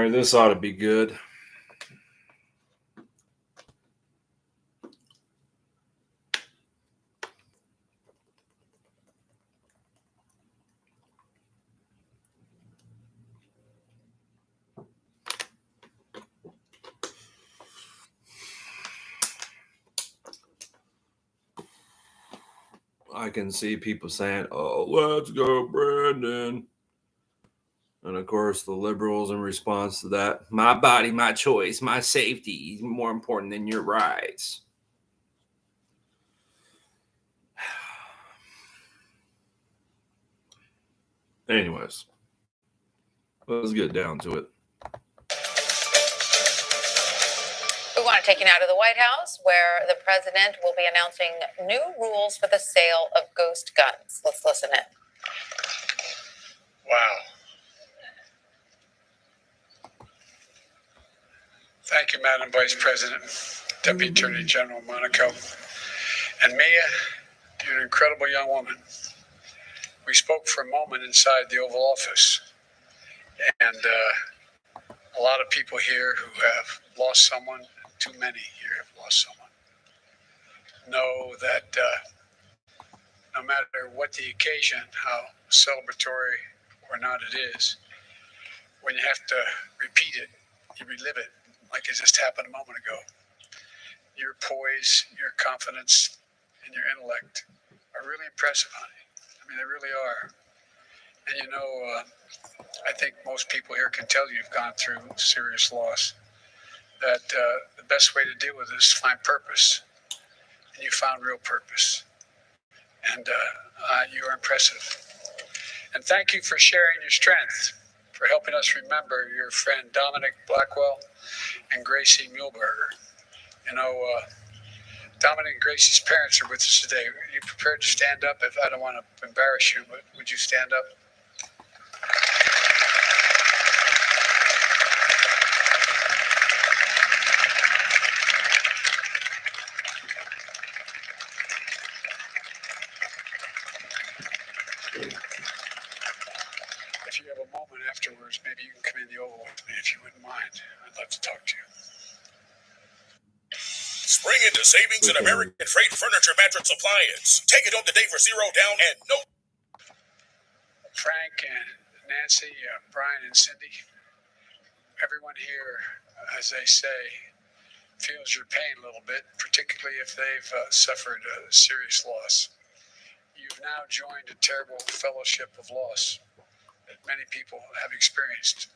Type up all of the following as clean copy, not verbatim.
right, this ought to be good. I can see people saying, "Oh, let's go, Brandon." And of course, the liberals, in response to that, my body, my choice, my safety is more important than your rights. Anyways, let's get down to it. We want to take you now to the White House, where the president will be announcing new rules for the sale of ghost guns. Let's listen in. Wow. Thank you, Madam Vice President, Deputy Attorney General Monaco. And Mia, you're an incredible young woman. We spoke for a moment inside the Oval Office, and a lot of people here who have lost someone, too many here have lost someone, know that no matter what the occasion, how celebratory or not it is, when you have to repeat it, you relive it like it just happened a moment ago. Your poise, your confidence, and your intellect are really impressive, honey. I mean, they really are. And you know, I think most people here can tell you've gone through serious loss. That the best way to deal with this is find purpose. And you found real purpose. And you are impressive. And thank you for sharing your strength, for helping us remember your friend Dominic Blackwell and Gracie Muehlberger. You know, Dominic and Gracie's parents are with us today. Are you prepared to stand up? If I don't want to embarrass you, but would you stand up? If you have a moment afterwards, maybe you can come in the Oval with me if you wouldn't mind. I'd love to talk to you. Spring into savings at American Freight Furniture Mattress Appliance. Take it home today for $0 down and no. Frank and Nancy, Brian and Cindy, everyone here, as they say, feels your pain a little bit, particularly if they've suffered a serious loss. You've now joined a terrible fellowship of loss that many people have experienced.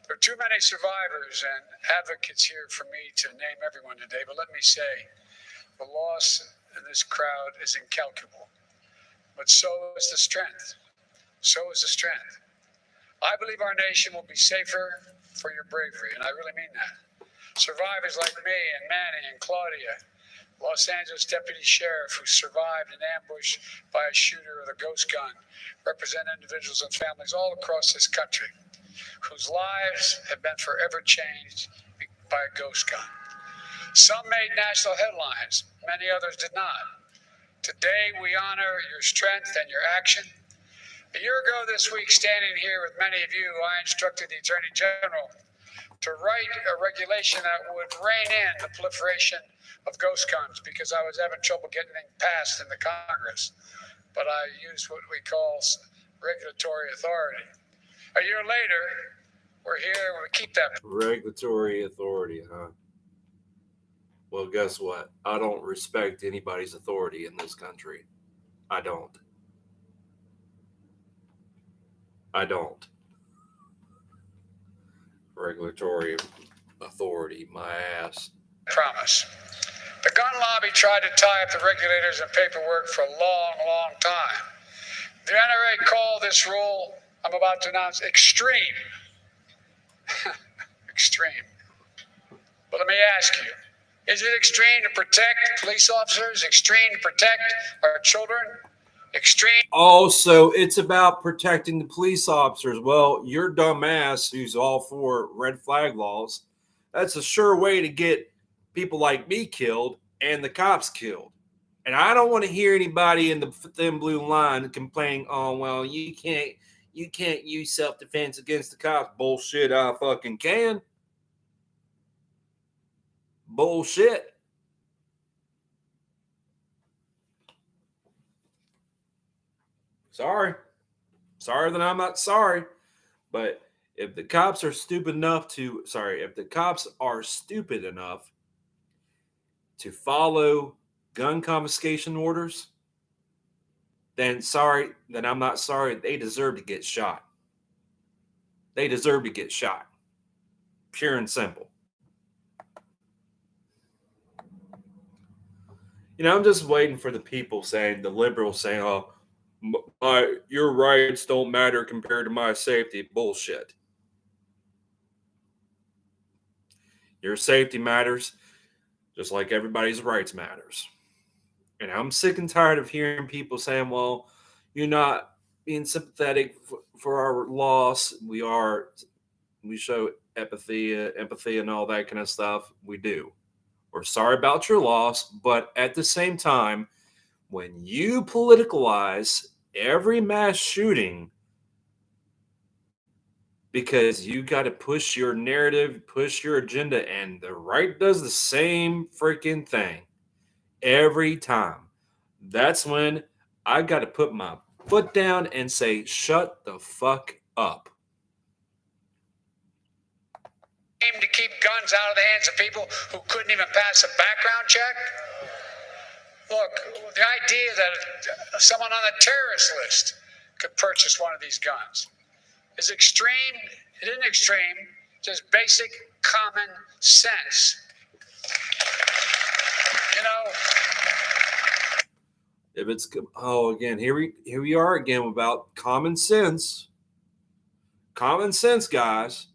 There are too many survivors and advocates here for me to name everyone today, but let me say, the loss in this crowd is incalculable, but so is the strength. So is the strength. I believe our nation will be safer for your bravery, and I really mean that. Survivors like me and Manny and Claudia, Los Angeles Deputy Sheriff who survived an ambush by a shooter with a ghost gun, represent individuals and families all across this country whose lives have been forever changed by a ghost gun. Some made national headlines, many others did not. Today we honor your strength and your action. A year ago this week, standing here with many of you, I instructed the Attorney General to write a regulation that would rein in the proliferation of ghost guns because I was having trouble getting it passed in the Congress. But I used what we call regulatory authority. A year later, we're here, we keep that. Regulatory authority, huh? Well, guess what? I don't respect anybody's authority in this country. I don't. Regulatory authority, my ass. Promise. The gun lobby tried to tie up the regulators and paperwork for a long, long time. The NRA called this rule I'm about to announce extreme. Extreme. But let me ask you, is it extreme to protect police officers? Extreme to protect our children? Extreme. Oh, so it's about protecting the police officers. Well, your dumb ass who's all for red flag laws, that's a sure way to get people like me killed and the cops killed. And I don't want to hear anybody in the thin blue line complaining, oh, well, you you can't use self-defense against the cops. Bullshit, I fucking can. Bullshit. Sorry that I'm not sorry. But if the cops are stupid enough to follow gun confiscation orders, then I'm not sorry. They deserve to get shot. They deserve to get shot. Pure and simple. I'm just waiting for the liberals saying, oh, your rights don't matter compared to my safety. Bullshit. Your safety matters just like everybody's rights matters. And I'm sick and tired of hearing people saying, well, you're not being sympathetic for our loss. We show empathy and all that kind of stuff. We do. We're sorry about your loss. But at the same time, when you politicalize every mass shooting because you got to push your narrative, push your agenda, and the right does the same freaking thing every time, that's when I got to put my foot down and say, shut the fuck up. Aim to keep guns out of the hands of people who couldn't even pass a background check? Look, the idea that someone on the terrorist list could purchase one of these guns is extreme. It isn't extreme, just basic common sense. If it's again, here we are again about common sense. Common sense, guys.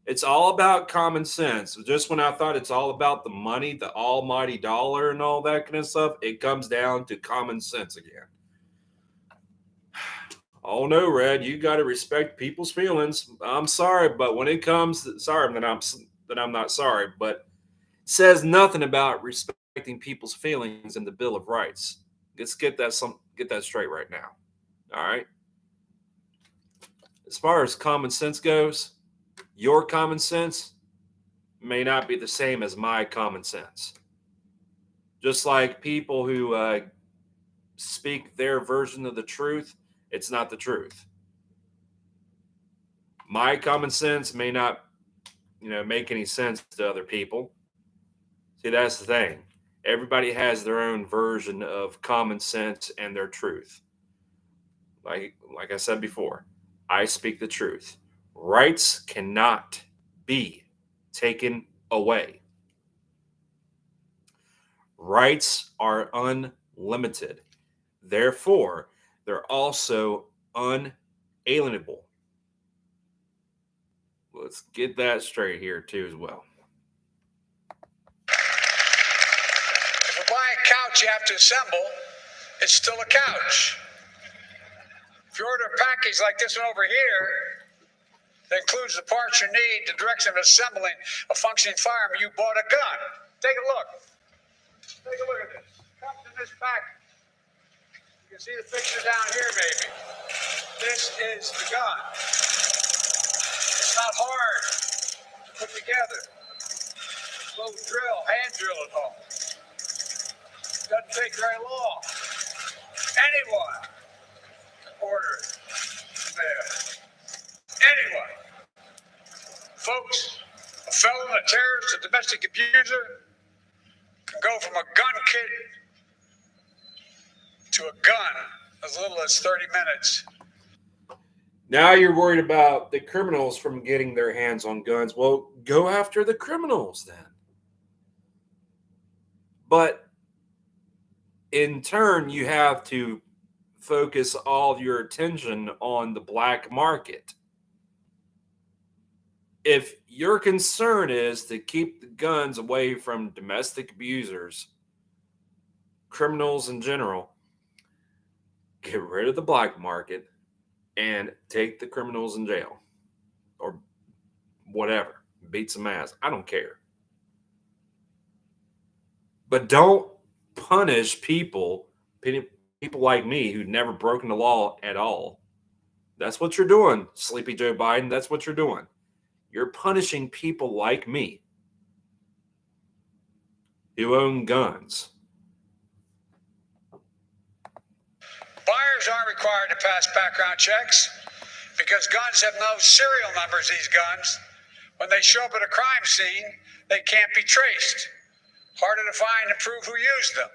It's all about common sense. Just when I thought it's all about the money, the almighty dollar and all that kind of stuff, it comes down to common sense again. Oh no, Red, you got to respect people's feelings. I'm sorry, but when it comes to, that I'm not sorry, but it says nothing about respecting people's feelings in the Bill of Rights. Let's get that straight right now. All right. As far as common sense goes, your common sense may not be the same as my common sense. Just like people who speak their version of the truth, it's not the truth. My common sense may not, make any sense to other people. See, that's the thing. Everybody has their own version of common sense and their truth. Like I said before, I speak the truth. Rights cannot be taken away. Rights are unlimited. Therefore, they're also unalienable. Let's get that straight here too as well. If you buy a couch you have to assemble, it's still a couch. If you order a package like this one over here that includes the parts you need, the direction of assembling a functioning firearm, you bought a gun. Take a look. Take a look at this. Comes in this package. You can see the picture down here, maybe. This is the gun. It's not hard to put together. Little drill, hand drill at home. Doesn't take very long. Anyone can order it there. Anyone. Folks, a felon, a terrorist, a domestic abuser can go from a gun kit to a gun as little as 30 minutes. Now you're worried about the criminals from getting their hands on guns. Well, go after the criminals then. But in turn, you have to focus all of your attention on the black market. If your concern is to keep the guns away from domestic abusers, criminals in general, get rid of the black market and take the criminals in jail or whatever. Beat some ass. I don't care. But don't punish people like me who've never broken the law at all. That's what you're doing, Sleepy Joe Biden. That's what you're doing. You're punishing people like me who own guns. Buyers aren't required to pass background checks because guns have no serial numbers, these guns. When they show up at a crime scene, they can't be traced. Harder to find and prove who used them.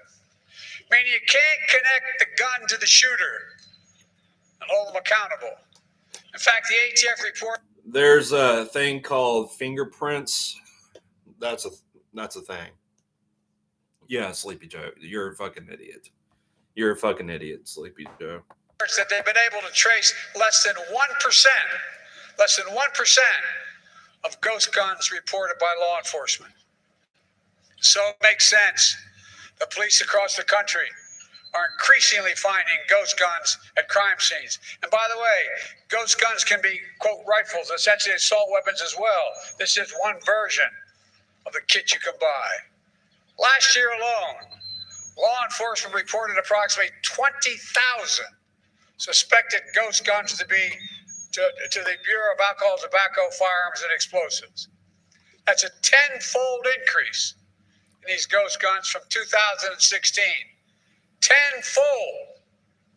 Meaning you can't connect the gun to the shooter and hold them accountable. In fact, the ATF report... There's a thing called fingerprints. That's a thing. Yeah, Sleepy Joe. You're a fucking idiot. You're a fucking idiot, Sleepy Joe. ...that they've been able to trace less than 1% of ghost guns reported by law enforcement. So it makes sense. The police across the country are increasingly finding ghost guns at crime scenes. And by the way, ghost guns can be, quote, rifles, essentially assault weapons as well. This is one version of the kit you can buy. Last year alone, law enforcement reported approximately 20,000 suspected ghost guns to the Bureau of Alcohol, Tobacco, Firearms, and Explosives. That's a tenfold increase in these ghost guns from 2016. Tenfold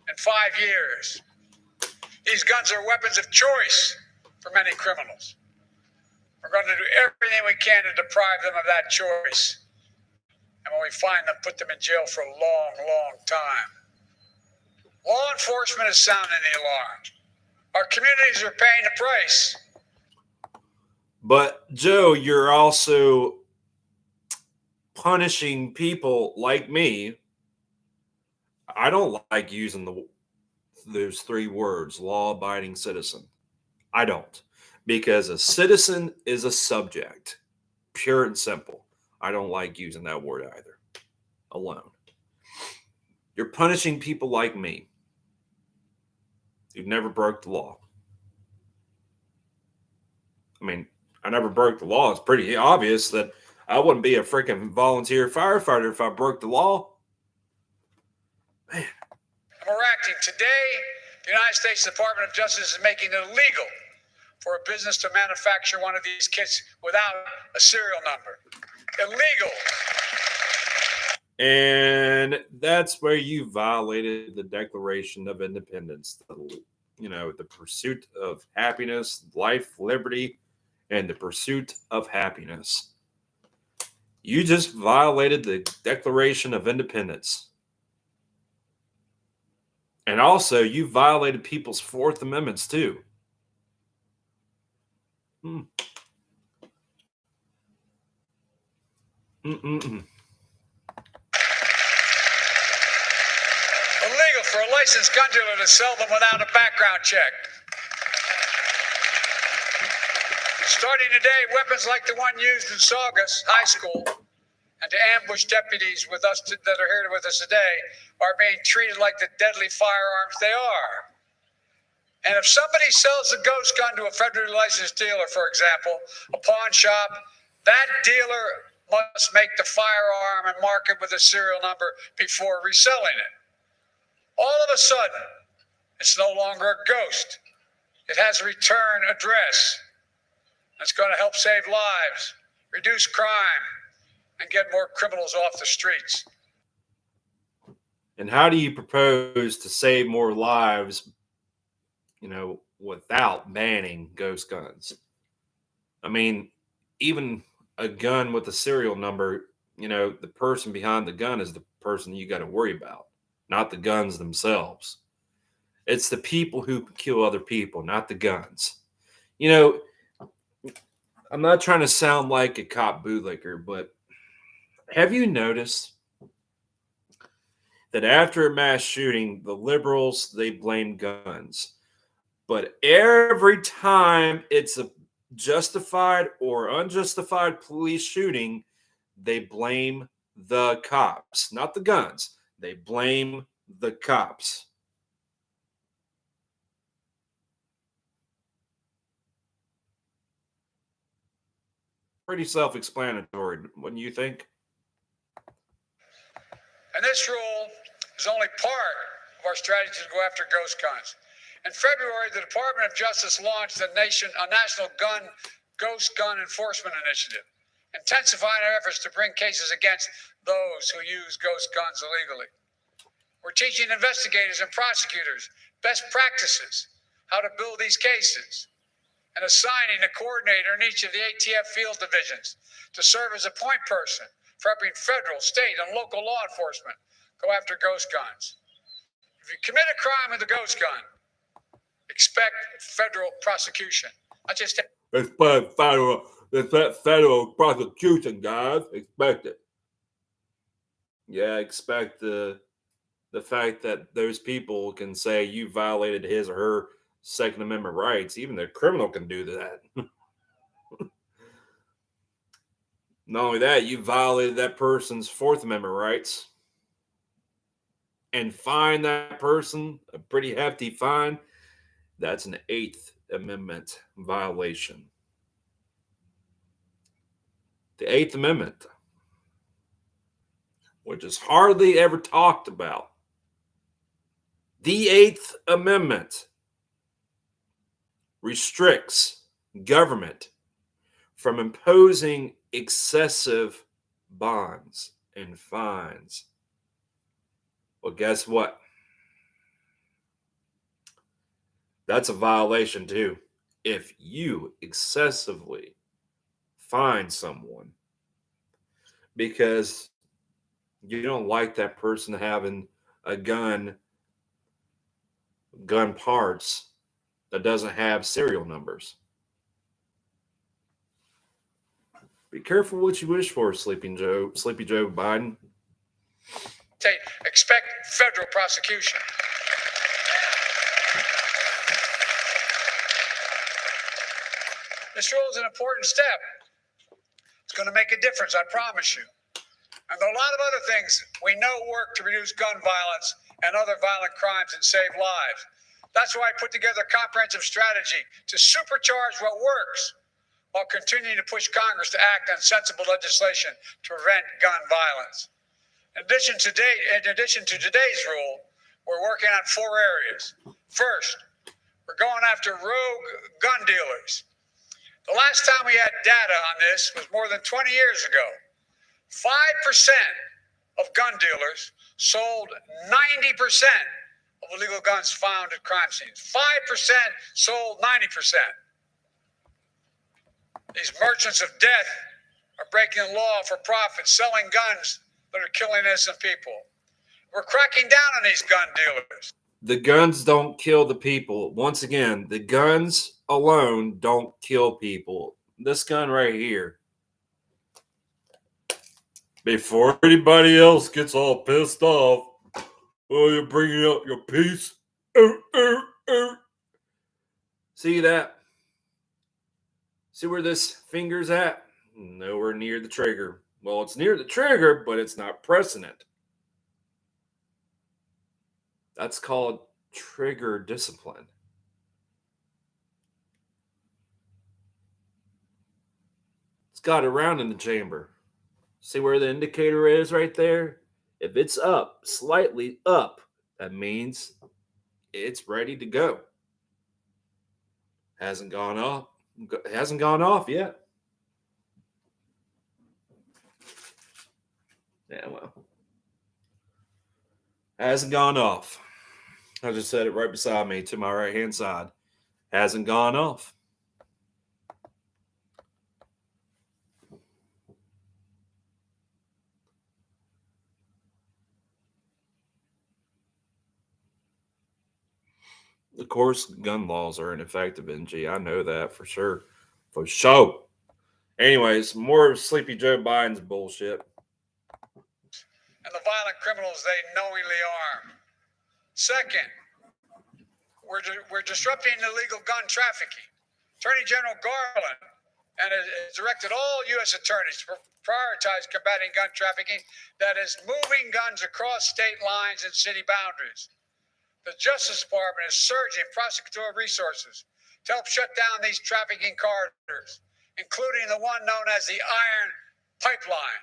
in 5 years. These guns are weapons of choice for many criminals. We're going to do everything we can to deprive them of that choice. And when we find them, put them in jail for a long, long time. Law enforcement is sounding the alarm. Our communities are paying the price. But, Joe, you're also punishing people like me. I don't like using those 3 words, law-abiding citizen. I don't. Because a citizen is a subject. Pure and simple. I don't like using that word either. Alone. You're punishing people like me who've never broke the law. I mean, I never broke the law. It's pretty obvious that I wouldn't be a freaking volunteer firefighter if I broke the law. Man. We're acting today. The United States Department of Justice is making it illegal for a business to manufacture one of these kits without a serial number. Illegal. And that's where you violated the Declaration of Independence. The pursuit of happiness, life, liberty, and the pursuit of happiness. You just violated the Declaration of Independence. And also, you violated people's Fourth Amendments, too. Illegal for a licensed gun dealer to sell them without a background check. Starting today, weapons like the one used in Saugus High School and to ambush deputies that are here with us today are being treated like the deadly firearms they are. And if somebody sells a ghost gun to a federally licensed dealer, for example, a pawn shop, that dealer must make the firearm and mark it with a serial number before reselling it. All of a sudden, it's no longer a ghost. It has a return address. That's going to help save lives, reduce crime, and get more criminals off the streets. And how do you propose to save more lives, without banning ghost guns? I mean, even a gun with a serial number, the person behind the gun is the person you got to worry about, not the guns themselves. It's the people who kill other people, not the guns. I'm not trying to sound like a cop bootlicker, but have you noticed that after a mass shooting, the liberals, they blame guns? But every time it's a justified or unjustified police shooting, they blame the cops, not the guns. They blame the cops. Pretty self-explanatory, wouldn't you think? And this rule is only part of our strategy to go after ghost guns. In February, the Department of Justice launched a national ghost gun enforcement initiative, intensifying our efforts to bring cases against those who use ghost guns illegally. We're teaching investigators and prosecutors best practices, how to build these cases, and assigning a coordinator in each of the ATF field divisions to serve as a point person for helping federal, state, and local law enforcement go after ghost guns. If you commit a crime with a ghost gun, expect federal prosecution. Not just expect federal prosecution, guys. Expect it. Yeah, expect the fact that those people can say you violated his or her Second Amendment rights. Even the criminal can do that. Not only that, you violated that person's Fourth Amendment rights and fine that person a pretty hefty fine. That's an Eighth Amendment violation. The Eighth Amendment, which is hardly ever talked about. The Eighth Amendment restricts government from imposing excessive bonds and fines. Well, guess what? That's a violation too. If you excessively fine someone because you don't like that person having a gun parts that doesn't have serial numbers. Be careful what you wish for, Sleepy Joe Biden. Expect federal prosecution. This rule is an important step. It's going to make a difference, I promise you. And there are a lot of other things we know work to reduce gun violence and other violent crimes and save lives. That's why I put together a comprehensive strategy to supercharge what works while continuing to push Congress to act on sensible legislation to prevent gun violence. In addition to today's rule, we're working on 4 areas. First, we're going after rogue gun dealers. The last time we had data on this was more than 20 years ago. 5% of gun dealers sold 90% of illegal guns found at crime scenes. 5% sold 90%. These merchants of death are breaking the law for profit, selling guns that are killing innocent people. We're cracking down on these gun dealers. The guns don't kill the people. Once again, the guns alone don't kill people. This gun right here. Before anybody else gets all pissed off, oh, you're bringing up your piece. See that? See where this finger's at? Nowhere near the trigger. Well, it's near the trigger, but it's not pressing it. That's called trigger discipline. It's got a round in the chamber. See where the indicator is right there? If it's up, slightly up, that means it's ready to go. Hasn't gone off. It hasn't gone off yet. Yeah, well. Hasn't gone off. I just said it right beside me to my right-hand side. Hasn't gone off. Of course, gun laws are ineffective, NG. I know that for sure. For sure. Anyways, more of Sleepy Joe Biden's bullshit. And the violent criminals they knowingly arm. Second, we're disrupting illegal gun trafficking. Attorney General Garland has directed all U.S. attorneys to prioritize combating gun trafficking, that is, moving guns across state lines and city boundaries. The Justice Department is surging prosecutorial resources to help shut down these trafficking corridors, including the one known as the Iron Pipeline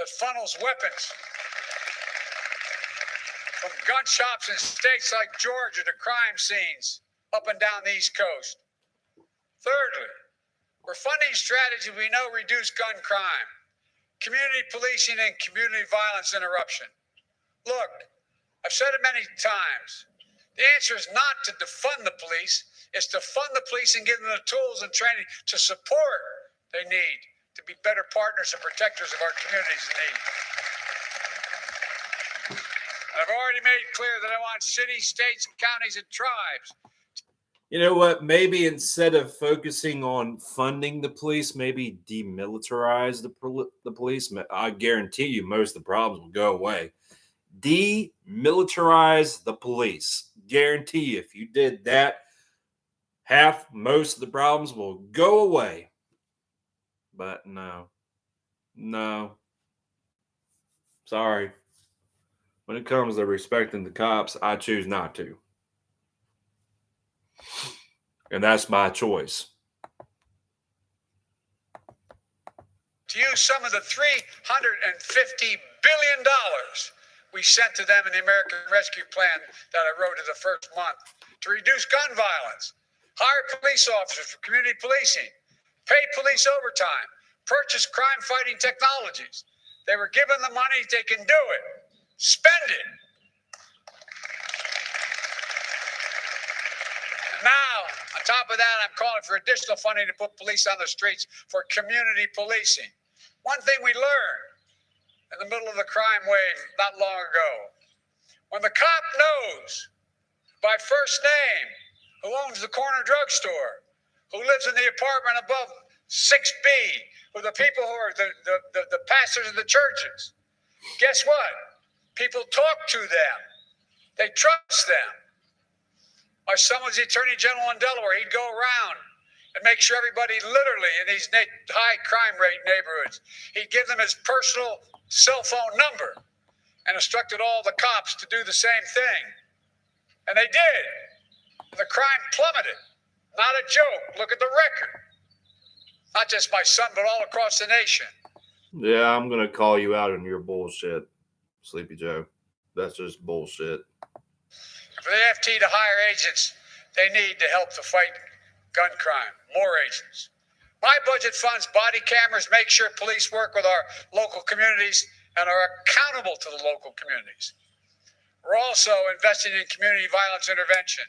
that funnels weapons from gun shops in states like Georgia to crime scenes up and down the East Coast. Thirdly, we're funding strategies we know reduce gun crime, community policing, and community violence interruption. Look, I've said it many times. The answer is not to defund the police. It's to fund the police and give them the tools and training to support they need to be better partners and protectors of our communities in need. I've already made clear that I want cities, states, counties, and tribes. You know what? Maybe instead of focusing on funding the police, maybe demilitarize the police. I guarantee you most of the problems will go away. Demilitarize the police. Guarantee you, if you did that, most of the problems will go away. But no. Sorry. When it comes to respecting the cops, I choose not to. And that's my choice. To use some of the $350 billion we sent to them in the American Rescue Plan that I wrote in the first month to reduce gun violence, hire police officers for community policing, pay police overtime, purchase crime-fighting technologies. They were given the money, they can do it. Spend it. Now, on top of that, I'm calling for additional funding to put police on the streets for community policing. One thing we learned in the middle of the crime wave not long ago, when the cop knows by first name who owns the corner drugstore, who lives in the apartment above 6B, who the people who are the pastors of the churches, guess what? People talk to them. They trust them. Our son was the Attorney General in Delaware. He'd go around and make sure everybody literally in these high crime rate neighborhoods, he'd give them his personal cell phone number and instructed all the cops to do the same thing. And they did. The crime plummeted. Not a joke. Look at the record. Not just my son, but all across the nation. Yeah, I'm going to call you out on your bullshit, Sleepy Joe. That's just bullshit. For the FT to hire agents, they need to help to fight gun crime. More agents. My budget funds body cameras, make sure police work with our local communities and are accountable to the local communities. We're also investing in community violence intervention.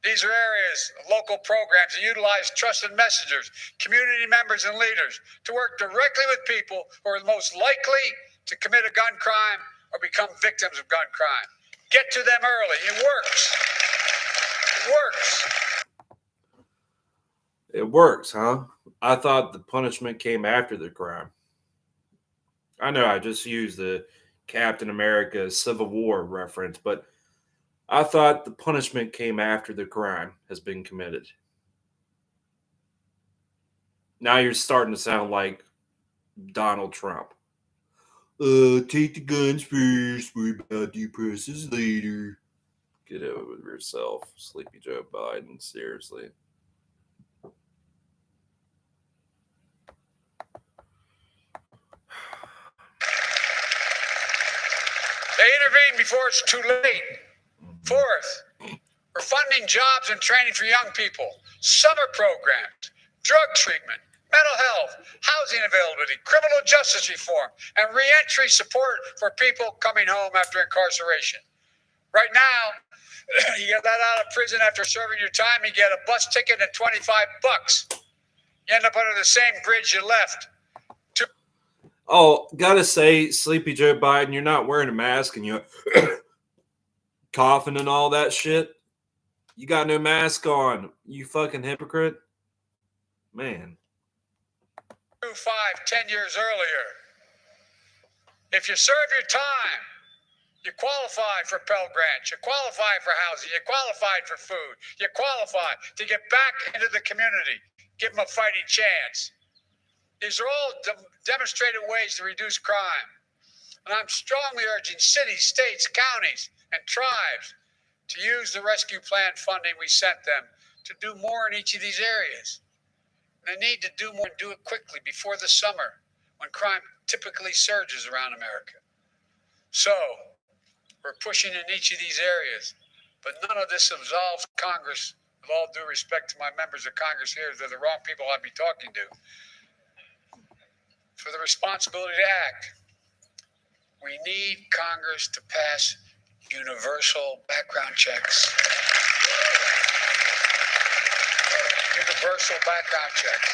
These are areas of local programs that utilize trusted messengers, community members, and leaders to work directly with people who are most likely to commit a gun crime or become victims of gun crime. Get to them early. It works. It works. It works, huh? I thought the punishment came after the crime. I know I just used the Captain America Civil War reference, but I thought the punishment came after the crime has been committed. Now you're starting to sound like Donald Trump. Take the guns first, worry about the oppressors later. Get over yourself, Sleepy Joe Biden, seriously. They intervene before it's too late. Fourth, we're funding jobs and training for young people, summer programs, drug treatment, mental health, housing availability, criminal justice reform, and reentry support for people coming home after incarceration. Right now, you get let out of prison after serving your time, you get a bus ticket and $25. You end up under the same bridge you left. Oh, gotta say, Sleepy Joe Biden, you're not wearing a mask and you're coughing and all that shit. You got no mask on, you fucking hypocrite. Man. 5, 10 years earlier. If you serve your time, you qualify for Pell Grants, you qualify for housing, you qualified for food, you qualify to get back into the community, give them a fighting chance. These are all demonstrated ways to reduce crime. And I'm strongly urging cities, states, counties, and tribes to use the rescue plan funding we sent them to do more in each of these areas. And they need to do more and do it quickly before the summer when crime typically surges around America. So, We're pushing in each of these areas, but none of this absolves Congress. With all due respect to my members of Congress here, they're the wrong people I'd be talking to. For the responsibility to act, we need Congress to pass universal background checks. Universal background checks.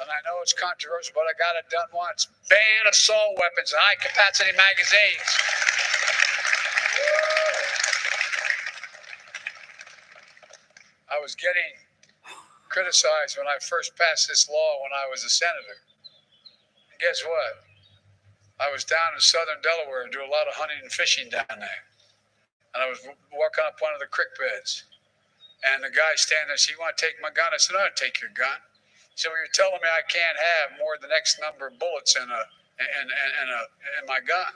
And I know it's controversial, but I got it done once. Ban assault weapons and high-capacity magazines. I was getting criticized when I first passed this law when I was a senator. And guess what? I was down in southern Delaware and do a lot of hunting and fishing down there. And I was walking up one of the creek beds. And the guy standing there said, "You want to take my gun?" I said, "I'll take your gun." He said, "Well, you're telling me I can't have more than X number of bullets in my gun."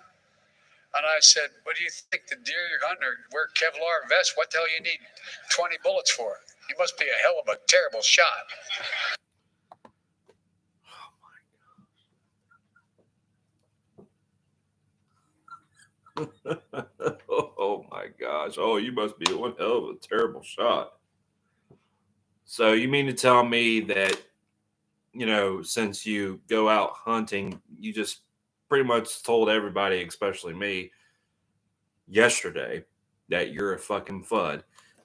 And I said, "What do you think, the deer you're hunting wear Kevlar vests? What the hell you need 20 bullets for? You must be a hell of a terrible shot." Oh my gosh. Oh, you must be one hell of a terrible shot. So you mean to tell me that, since you go out hunting, you just pretty much told everybody, especially me, yesterday that you're a fucking FUD.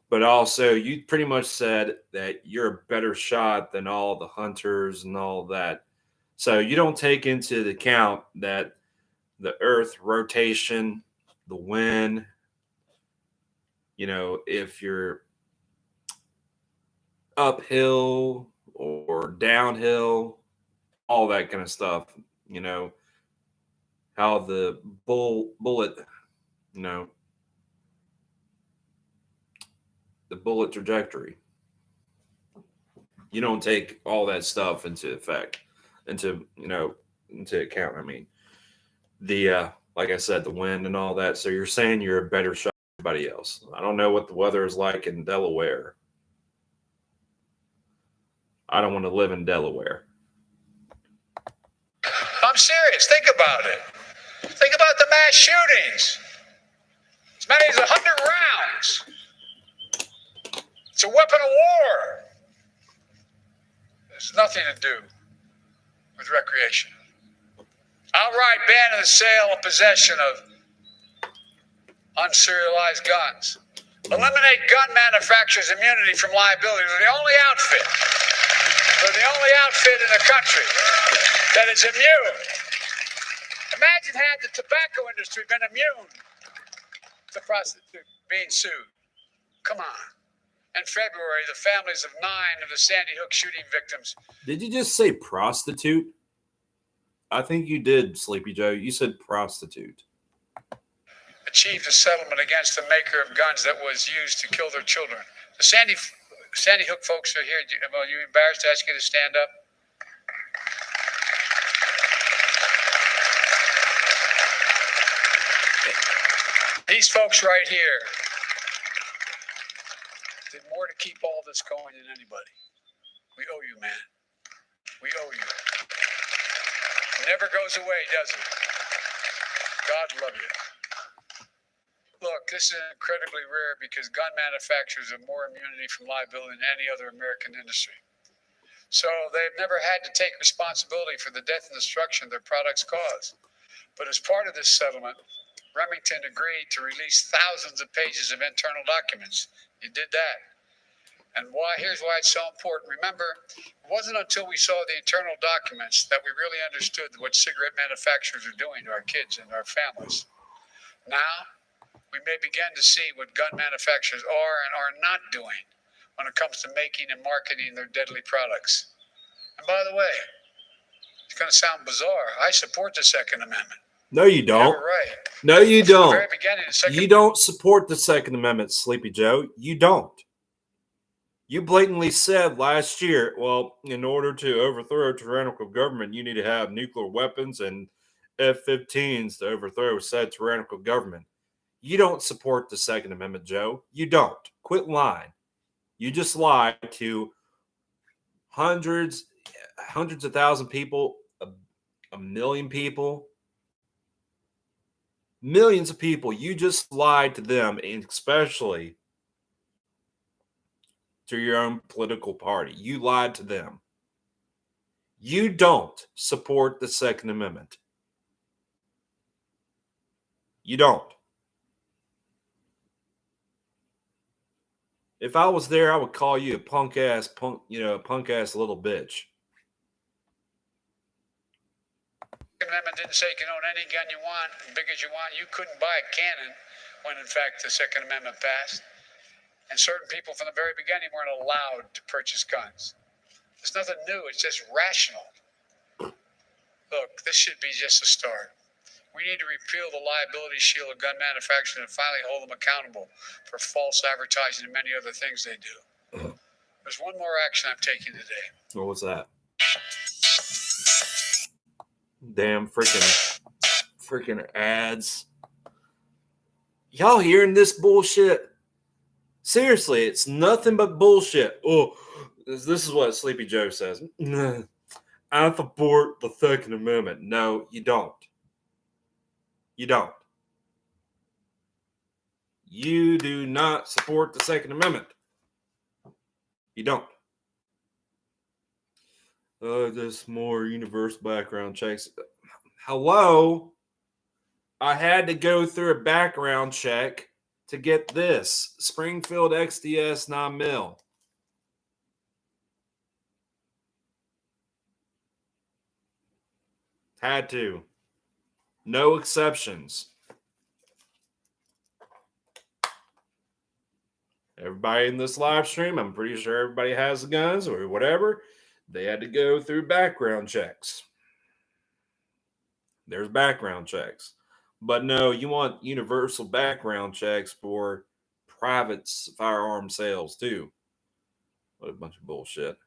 But also you pretty much said that you're a better shot than all the hunters and all that. So you don't take into account that the earth rotation, the wind, if you're uphill or downhill, all that kind of stuff, how the bullet, the bullet trajectory. You don't take all that stuff into account. I mean, like I said, the wind and all that. So you're saying you're a better shot than everybody else. I don't know what the weather is like in Delaware. I don't want to live in Delaware. I'm serious. Think about it. Think about the mass shootings. As many as 100 rounds. It's a weapon of war. There's nothing to do with recreation. Outright ban of the sale and possession of unserialized guns. Eliminate gun manufacturers' immunity from liability. They're the only outfit. They're the only outfit in the country that is immune. Imagine had the tobacco industry been immune to prostitute being sued. Come on. In February, the families of 9 of the Sandy Hook shooting victims. Did you just say prostitute? I think you did, Sleepy Joe. You said prostitute. Achieved a settlement against the maker of guns that was used to kill their children. The Sandy Hook folks are here. Are you embarrassed to ask you to stand up? These folks right here did more to keep all this going than anybody. We owe you, man. We owe you. It never goes away, does it? God love you. Look, this is incredibly rare because gun manufacturers have more immunity from liability than any other American industry. So they've never had to take responsibility for the death and destruction their products cause. But as part of this settlement, Remington agreed to release thousands of pages of internal documents. You did that. And here's why it's so important. Remember, it wasn't until we saw the internal documents that we really understood what cigarette manufacturers are doing to our kids and our families. Now, we may begin to see what gun manufacturers are and are not doing when it comes to making and marketing their deadly products. And by the way, it's going to sound bizarre. I support the Second Amendment. No, you don't. You're right. No, you don't. From the very beginning, You don't support the Second Amendment, Sleepy Joe. You don't. You blatantly said last year, well, in order to overthrow a tyrannical government, you need to have nuclear weapons and F-15s to overthrow said tyrannical government. You don't support the Second Amendment, Joe. You don't. Quit lying. You just lied to hundreds of thousands of people, a million people. Millions of people, you just lied to them, and especially to your own political party. You lied to them. You don't support the Second Amendment. You don't. If I was there, I would call you a punk ass little bitch. Amendment didn't say you can own any gun you want, as big as you want. You couldn't buy a cannon when, in fact, the Second Amendment passed. And certain people from the very beginning weren't allowed to purchase guns. It's nothing new. It's just rational. Look, this should be just a start. We need to repeal the liability shield of gun manufacturers and finally hold them accountable for false advertising and many other things they do. There's one more action I'm taking today. What was that? Damn freaking ads. Y'all hearing this bullshit? Seriously, it's nothing but bullshit. Oh, this is what Sleepy Joe says. I support the Second Amendment. No, you don't. You don't. You do not support the Second Amendment. You don't. There's more universal background checks. Hello? I had to go through a background check to get this. Springfield XDS 9mm. Had to. No exceptions. Everybody in this live stream, I'm pretty sure everybody has the guns or whatever. They had to go through background checks. There's background checks. But no, you want universal background checks for private firearm sales too. What a bunch of bullshit.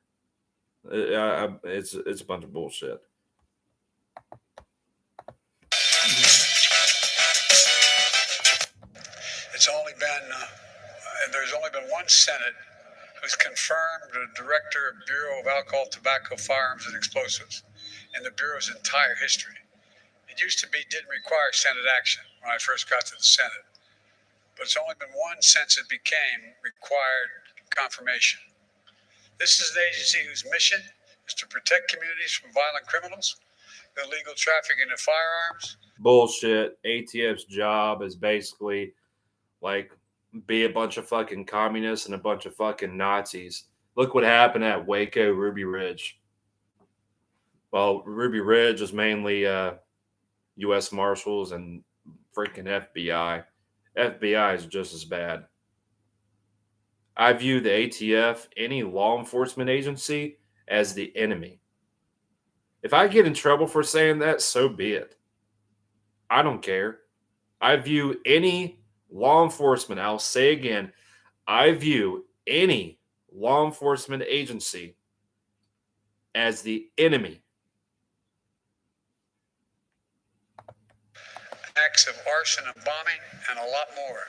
It's a bunch of bullshit. There's only been one Senate who's confirmed the director of Bureau of Alcohol, Tobacco, Firearms, and Explosives in the Bureau's entire history. It used to be didn't require Senate action when I first got to the Senate, but it's only been one since it became required confirmation. This is an agency whose mission is to protect communities from violent criminals, illegal trafficking of firearms. Bullshit. ATF's job is basically like be a bunch of fucking communists and a bunch of fucking Nazis. Look what happened at Waco, Ruby Ridge. Well, Ruby Ridge is mainly U.S. Marshals and freaking FBI. FBI is just as bad. I view the ATF, any law enforcement agency, as the enemy. If I get in trouble for saying that, so be it. I don't care. I view any law enforcement, I'll say again, I view any law enforcement agency as the enemy. Acts of arson and bombing, and a lot more.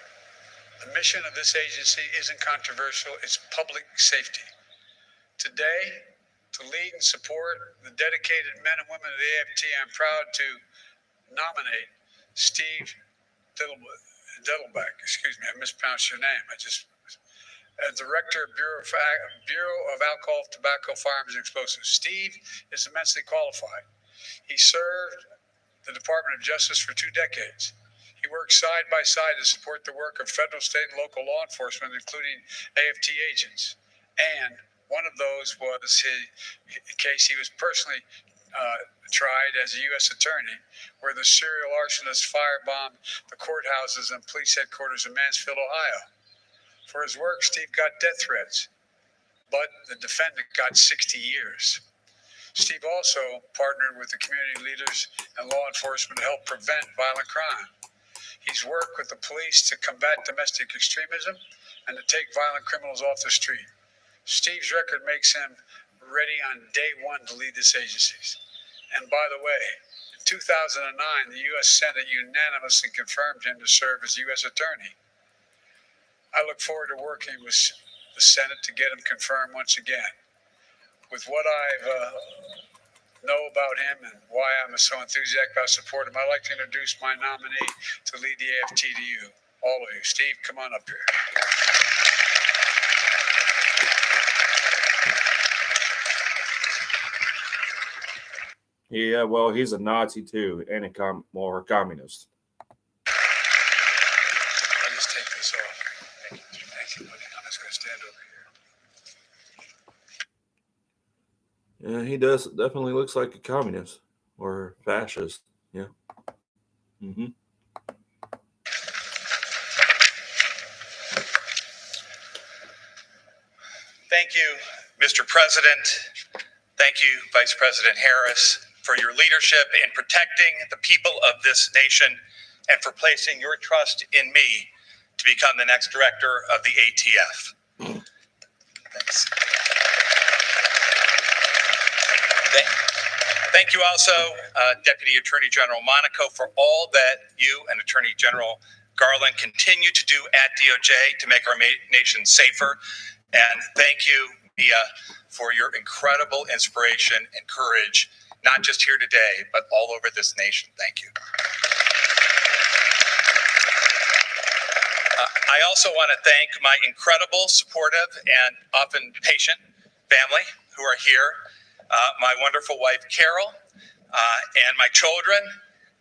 The mission of this agency isn't controversial, it's public safety. Today, to lead and support the dedicated men and women of the AFT, I'm proud to nominate Steve Dettelbach. Excuse me, I mispronounced your name. As Director of Bureau of Alcohol, Tobacco, Firearms, and Explosives. Steve is immensely qualified. He served the Department of Justice for 2 decades. He worked side by side to support the work of federal, state, and local law enforcement, including AFT agents. And one of those was his case he was personally tried as a U.S. attorney, where the serial arsonist firebombed the courthouses and police headquarters in Mansfield, Ohio. For his work, Steve got death threats, but the defendant got 60 years. Steve also partnered with the community leaders and law enforcement to help prevent violent crime. He's worked with the police to combat domestic extremism and to take violent criminals off the street. Steve's record makes him ready on day one to lead this agency. And by the way, in 2009, the U.S. Senate unanimously confirmed him to serve as U.S. Attorney. I look forward to working with the Senate to get him confirmed once again. With what I've know about him and why I'm so enthusiastic about supporting him, I'd like to introduce my nominee to lead the AFT to you, all of you. Steve, come on up here. Yeah, well, he's a Nazi too, and a communist. I'll just take this off. Thank you, buddy. I'm just going to stand over here. Yeah, he does. Definitely looks like a communist or fascist. Yeah. Mm-hmm. Thank you, Mr. President. Thank you, Vice President Harris, for your leadership in protecting the people of this nation and for placing your trust in me to become the next director of the ATF. Thanks. Thank you also, Deputy Attorney General Monaco, for all that you and Attorney General Garland continue to do at DOJ to make our nation safer. And thank you, Mia, for your incredible inspiration and courage, not just here today, but all over this nation. Thank you. I also want to thank my incredible, supportive, and often patient family who are here. My wonderful wife, Carol, and my children,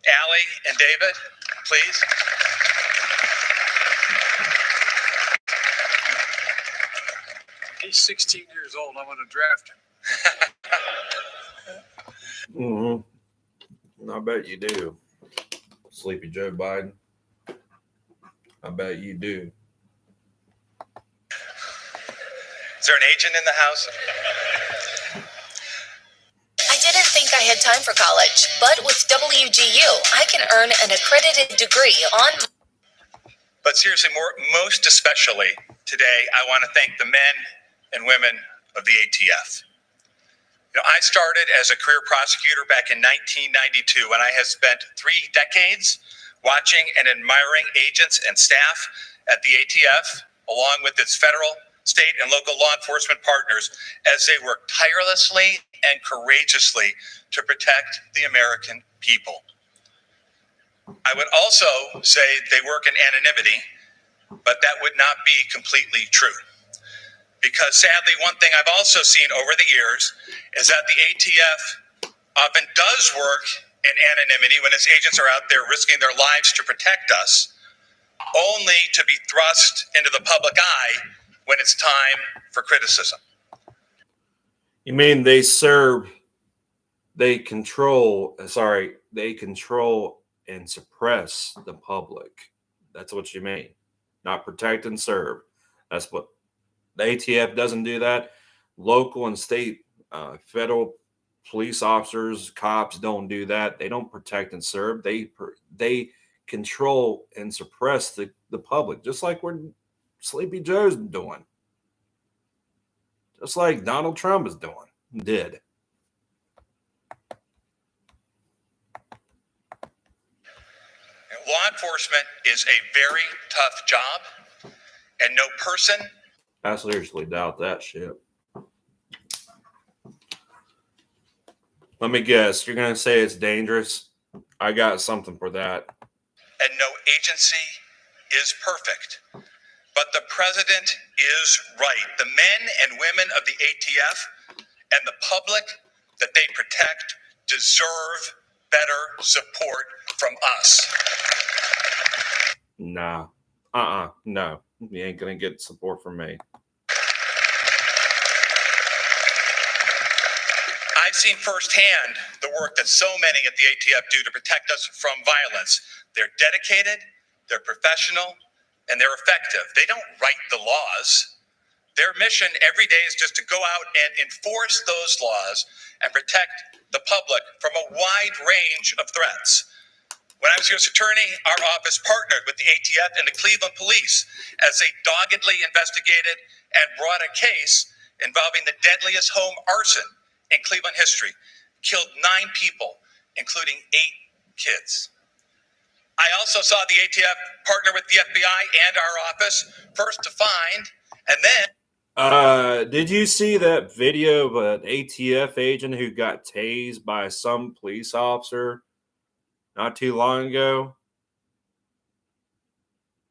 Allie and David, please. He's 16 years old. I'm going to draft him. Mm-hmm. I bet you do. Sleepy Joe Biden. I bet you do. Is there an agent in the house? I didn't think I had time for college, but with WGU, I can earn an accredited degree on... But seriously, most especially today, I want to thank the men and women of the ATF. You know, I started as a career prosecutor back in 1992, and I have spent 3 decades watching and admiring agents and staff at the ATF, along with its federal, state, and local law enforcement partners, as they work tirelessly and courageously to protect the American people. I would also say they work in anonymity, but that would not be completely true. Because sadly, one thing I've also seen over the years is that the ATF often does work in anonymity when its agents are out there risking their lives to protect us, only to be thrust into the public eye when it's time for criticism. You mean they control and suppress the public. That's what you mean. Not protect and serve. That's what the ATF doesn't do that. Local and state federal police officers, cops don't do that. They don't protect and serve. They control and suppress the public, just like what Sleepy Joe's doing. Just like Donald Trump is did. Law enforcement is a very tough job, and no person. I seriously doubt that shit. Let me guess. You're going to say it's dangerous? I got something for that. And no agency is perfect. But the president is right. The men and women of the ATF and the public that they protect deserve better support from us. Nah. No. You ain't going to get support from me. I've seen firsthand the work that so many at the ATF do to protect us from violence. They're dedicated, they're professional, and they're effective. They don't write the laws. Their mission every day is just to go out and enforce those laws and protect the public from a wide range of threats. When I was U.S. Attorney, our office partnered with the ATF and the Cleveland Police as they doggedly investigated and brought a case involving the deadliest home arson in Cleveland history, killed 9 people, including 8 kids. I also saw the ATF partner with the FBI and our office, first to find, and then... Did you see that video of an ATF agent who got tased by some police officer not too long ago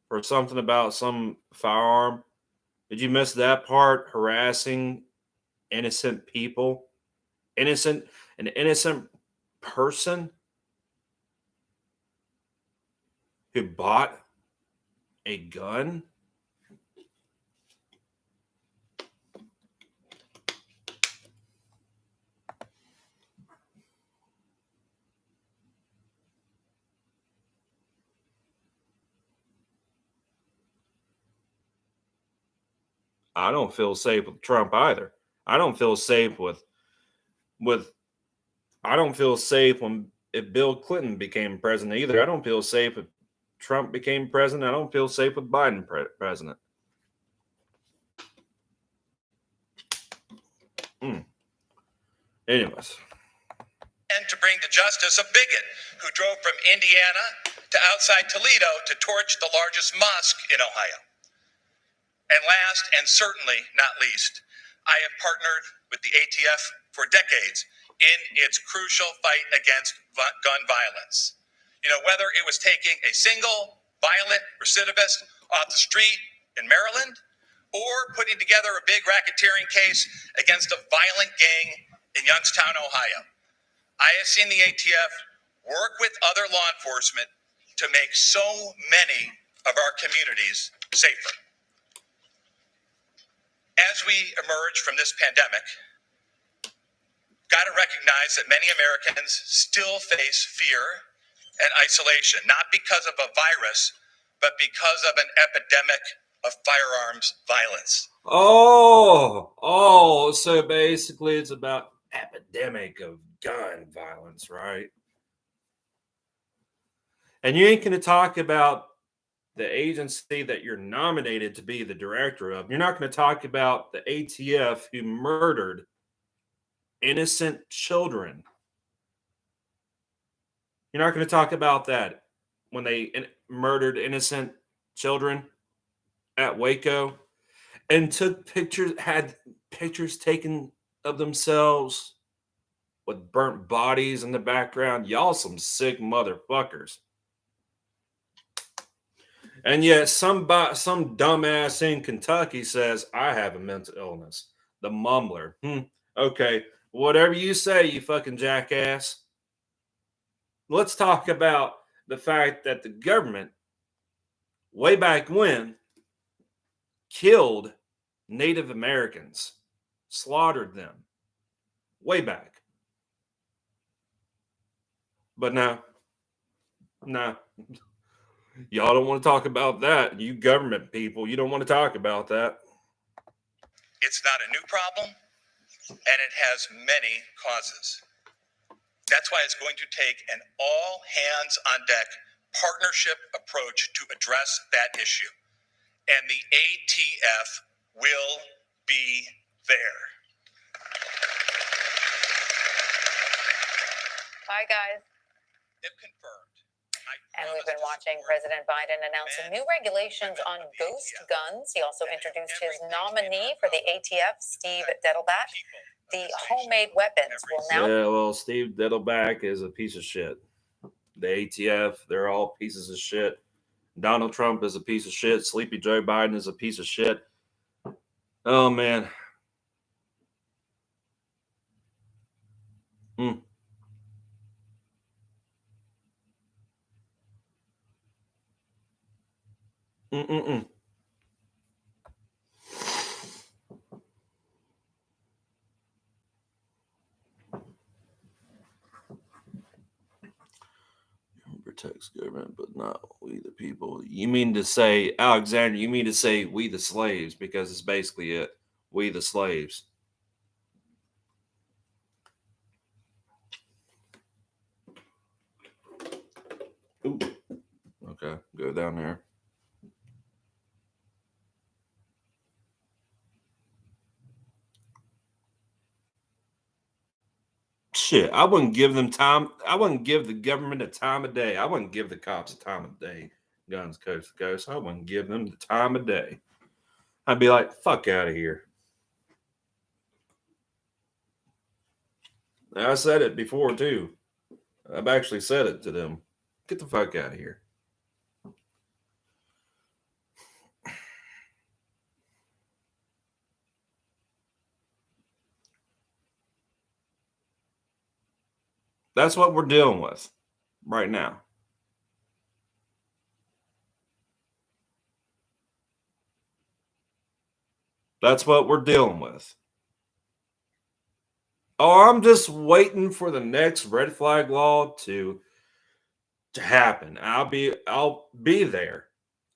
for something about some firearm? Did you miss that part? Harassing innocent people, an innocent person who bought a gun. I don't feel safe with Trump either. I don't feel safe with I don't feel safe when if Bill Clinton became president either. I don't feel safe if Trump became president. I don't feel safe with Biden president. Anyways. And to bring to justice a bigot who drove from Indiana to outside Toledo to torch the largest mosque in Ohio. And last, and certainly not least, I have partnered with the ATF for decades in its crucial fight against gun violence. You know, whether it was taking a single violent recidivist off the street in Maryland or putting together a big racketeering case against a violent gang in Youngstown, Ohio. I have seen the ATF work with other law enforcement to make so many of our communities safer. As we emerge from this pandemic, got to recognize that many Americans still face fear and isolation, not because of a virus, but because of an epidemic of firearms violence. So basically it's about epidemic of gun violence, right? And you ain't going to talk about the agency that you're nominated to be the director of. You're not going to talk about the ATF who murdered innocent children. You're not going to talk about that when they murdered innocent children at Waco and took pictures, had pictures taken of themselves with burnt bodies in the background. Y'all some sick motherfuckers. And yet some dumbass in Kentucky says, I have a mental illness. The mumbler. Okay. Whatever you say, you fucking jackass. Let's talk about the fact that the government, way back when, killed Native Americans, slaughtered them. Way back. But now, y'all don't want to talk about that. You government people, you don't want to talk about that. It's not a new problem, and it has many causes. That's why it's going to take an all-hands-on-deck partnership approach to address that issue. And the ATF will be there. Bye, guys. If confirmed. And we've been watching President Biden announcing new regulations on ghost guns. He also introduced his nominee for the ATF, Steve Dettelbach. The homemade weapons will now... Yeah, well, Steve Dettelbach is a piece of shit. The ATF, they're all pieces of shit. Donald Trump is a piece of shit. Sleepy Joe Biden is a piece of shit. Oh, man. Protects government, but not we the people. You mean to say, Alexander, you mean to say we the slaves, because it's basically it. We the slaves. Ooh. Okay, go down there. Shit, I wouldn't give them time. I wouldn't give the government a time of day. I wouldn't give the cops a time of day. Guns coast to coast. I wouldn't give them the time of day. I'd be like, fuck out of here. I said it before too. I've actually said it to them. Get the fuck out of here. That's what we're dealing with right now. That's what we're dealing with. Oh, I'm just waiting for the next red flag law to happen. I'll be there.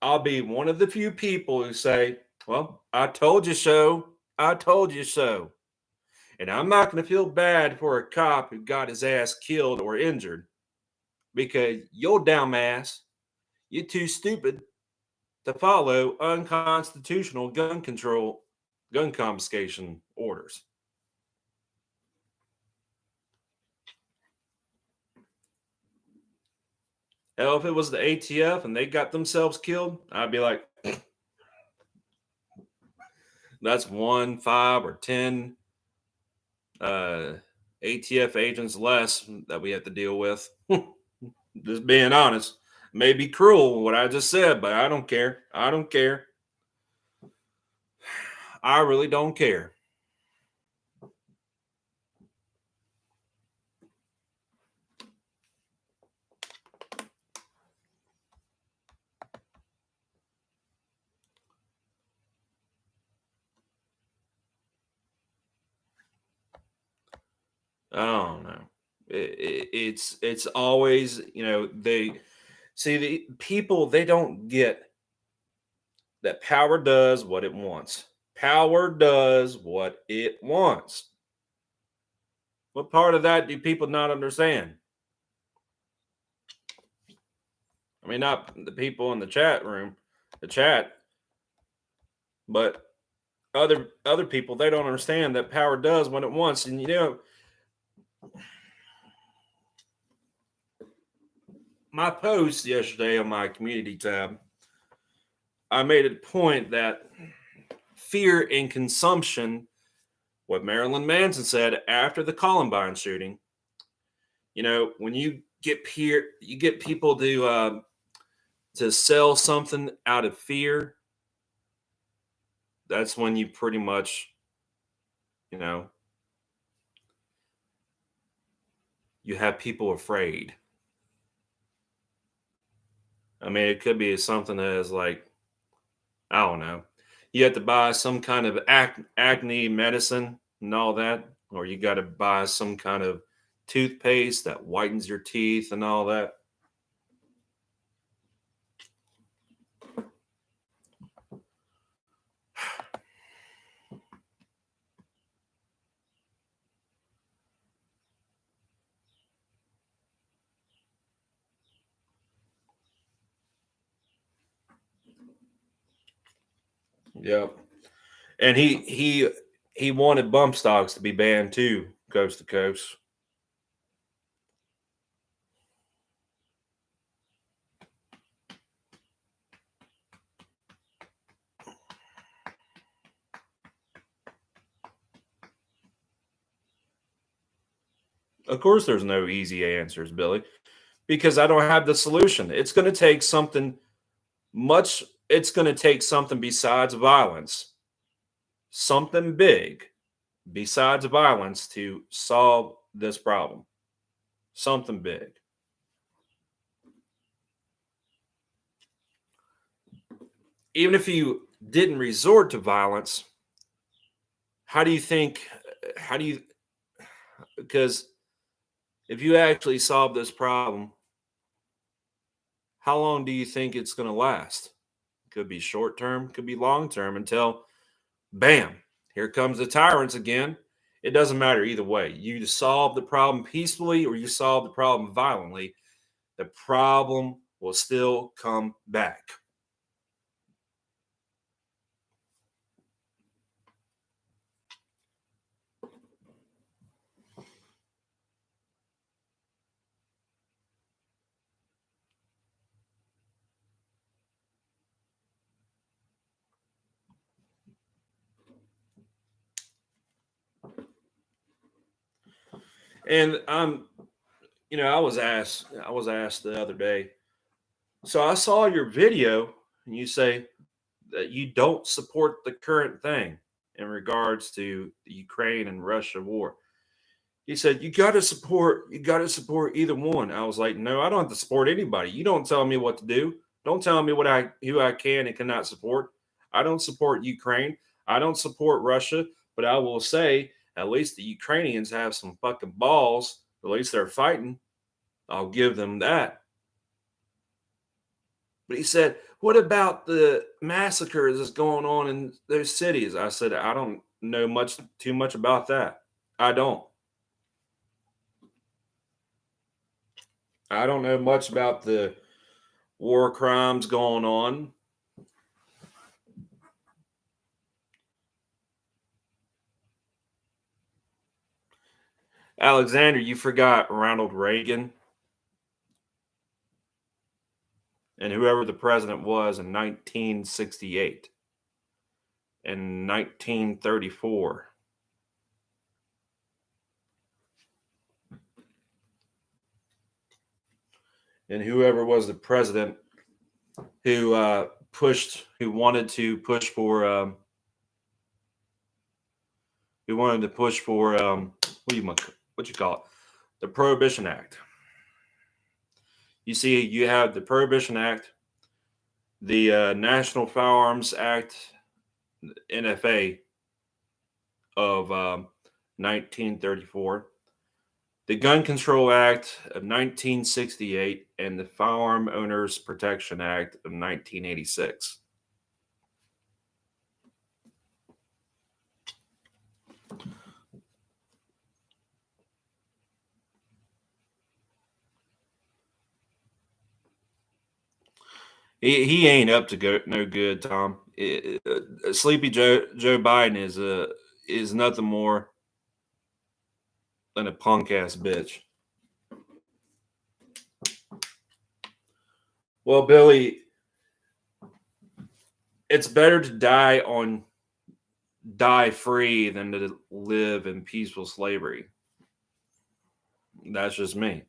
I'll be one of the few people who say, "Well, I told you so. I told you so." And I'm not going to feel bad for a cop who got his ass killed or injured because you're dumbass. You're too stupid to follow unconstitutional gun confiscation orders. Hell, if it was the ATF and they got themselves killed, I'd be like, that's 1, 5, or 10 ATF agents less that we have to deal with. Just being honest. May be cruel what I just said, but I don't care. I don't care. I really don't care. I don't know. It's always, they see the people, they don't get that power does what it wants. Power does what it wants. What part of that do people not understand? I mean, not the people in the chat room, the chat, but other people, they don't understand that power does what it wants. And my post yesterday on my community tab, I made a point that fear and consumption, what Marilyn Manson said after the Columbine shooting, when you get people to sell something out of fear, that's when you pretty much, you have people afraid. I mean, it could be something as like, I don't know, you have to buy some kind of acne medicine and all that, or you got to buy some kind of toothpaste that whitens your teeth and all that. Yeah. And he wanted bump stocks to be banned too, coast to coast. Of course, there's no easy answers, Billy, because I don't have the solution. It's going to take something besides violence, something big besides violence to solve this problem. Something big. Even if you didn't resort to violence, because if you actually solve this problem, how long do you think it's going to last? Could be short term, could be long term, until bam, here comes the tyrants again. It doesn't matter either way. You solve the problem peacefully or you solve the problem violently, the problem will still come back. And I was asked the other day. So I saw your video, and you say that you don't support the current thing in regards to the Ukraine and Russia war. He said you got to support either one. I was like, no, I don't have to support anybody. You don't tell me what to do. Don't tell me who I can and cannot support. I don't support Ukraine. I don't support Russia, but I will say at least the Ukrainians have some fucking balls. At least they're fighting. I'll give them that. But he said, what about the massacres that's going on in those cities? I said, I don't know too much about that. I don't know much about the war crimes going on. Alexander, you forgot Ronald Reagan and whoever the president was in 1968 and 1934. And whoever was the president who wanted to push for what you call it, the Prohibition Act. You see, you have the Prohibition Act, the National Firearms Act, NFA of 1934, the Gun Control Act of 1968, and the Firearm Owners Protection Act of 1986. He ain't up to no good, Tom. Sleepy Joe Biden is nothing more than a punk ass bitch. Well, Billy, it's better to die free than to live in peaceful slavery. That's just me.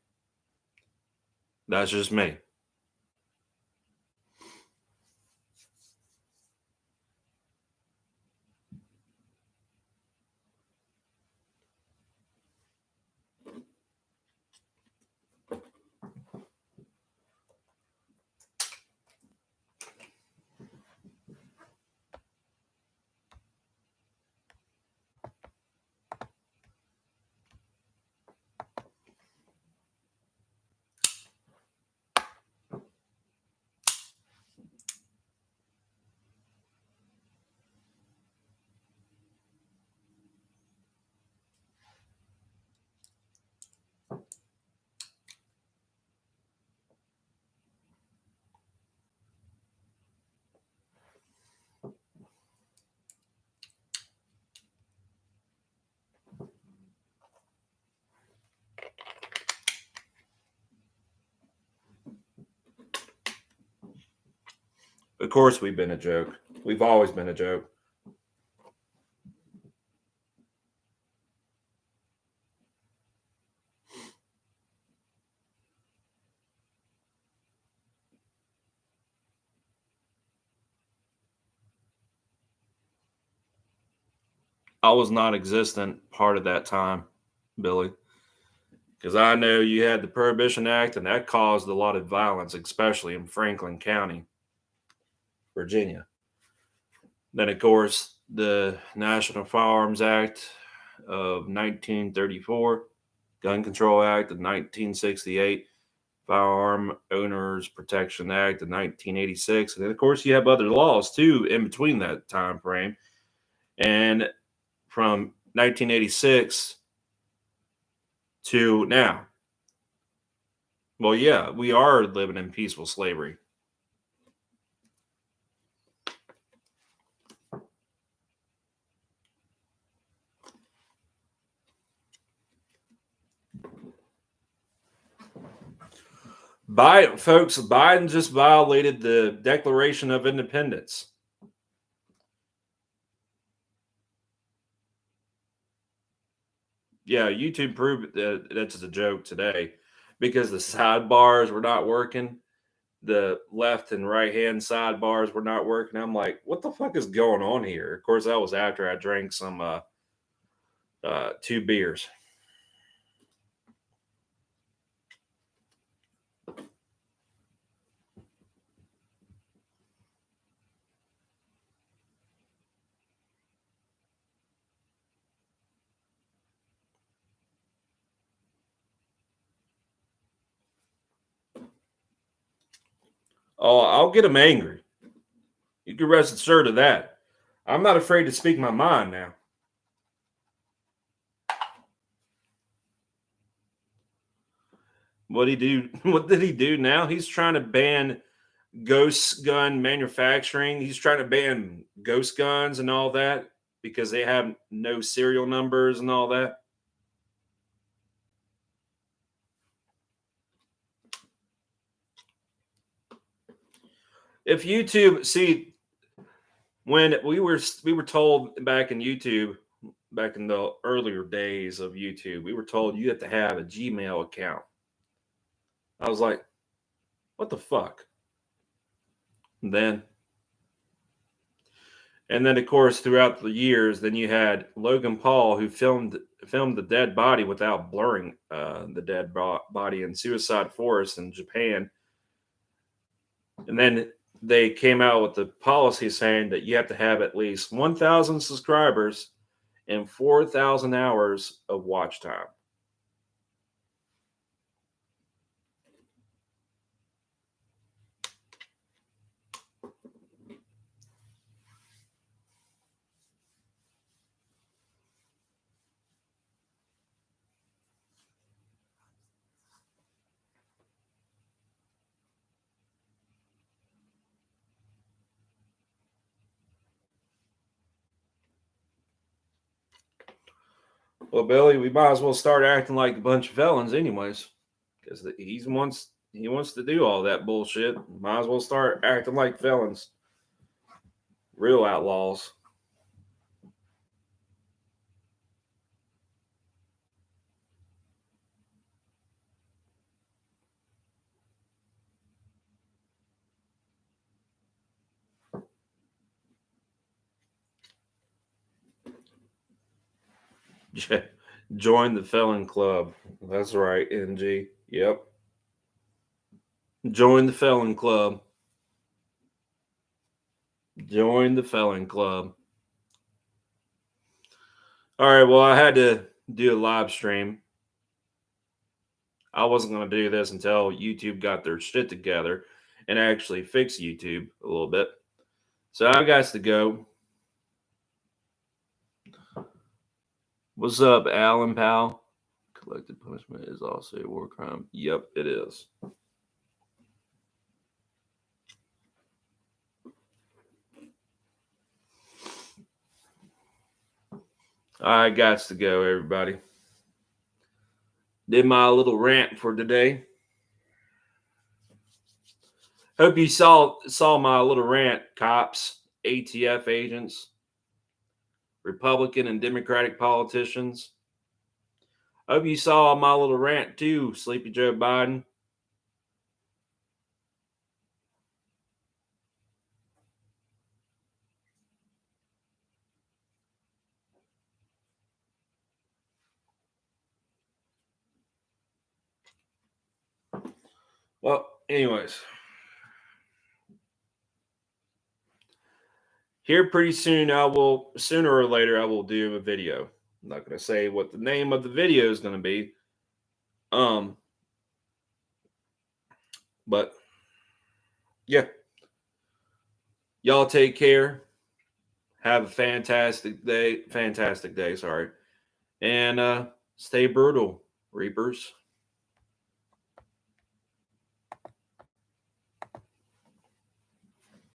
Of course, we've been a joke. We've always been a joke. I was non-existent part of that time, Billy, because I know you had the Prohibition Act, and that caused a lot of violence, especially in Franklin County, Virginia. Then, of course, the National Firearms Act of 1934, Gun Control Act of 1968, Firearm Owners Protection Act of 1986, and then, of course, you have other laws too in between that time frame. And from 1986 to now, well, yeah, we are living in peaceful slavery. Biden just violated the Declaration of Independence. Yeah, YouTube proved that that's a joke today because the sidebars were not working. The left and right hand sidebars were not working. I'm like, what the fuck is going on here? Of course, that was after I drank some 2 beers. Oh, I'll get them angry. You can rest assured of that. I'm not afraid to speak my mind now. What did he do? What did he do now? He's trying to ban ghost gun manufacturing. He's trying to ban ghost guns and all that because they have no serial numbers and all that. If YouTube, see, when we were told back in YouTube, back in the earlier days of YouTube, we were told you have to have a Gmail account. I was like, what the fuck? And then of course throughout the years, then you had Logan Paul who filmed the dead body without blurring the dead body in Suicide Forest in Japan. And then they came out with the policy saying that you have to have at least 1,000 subscribers and 4,000 hours of watch time. Well, Billy, we might as well start acting like a bunch of felons, anyways, because he wants to do all that bullshit. Might as well start acting like felons, real outlaws. Join the felon club. That's right, NG. Yep. Join the felon club. Join the felon club. All right, well, I had to do a live stream. I wasn't going to do this until YouTube got their shit together and actually fix YouTube a little bit. So I got to go. What's up, Alan Powell? Collective punishment is also a war crime. Yep, it is. I got to go, everybody. Did my little rant for today. Hope you saw my little rant, cops, ATF agents, Republican and Democratic politicians. Hope you saw my little rant too, Sleepy Joe Biden. Well, anyways. Here pretty soon, sooner or later, I will do a video. I'm not going to say what the name of the video is going to be. But yeah, y'all take care. Have a fantastic day. Sorry. And stay brutal, Reapers.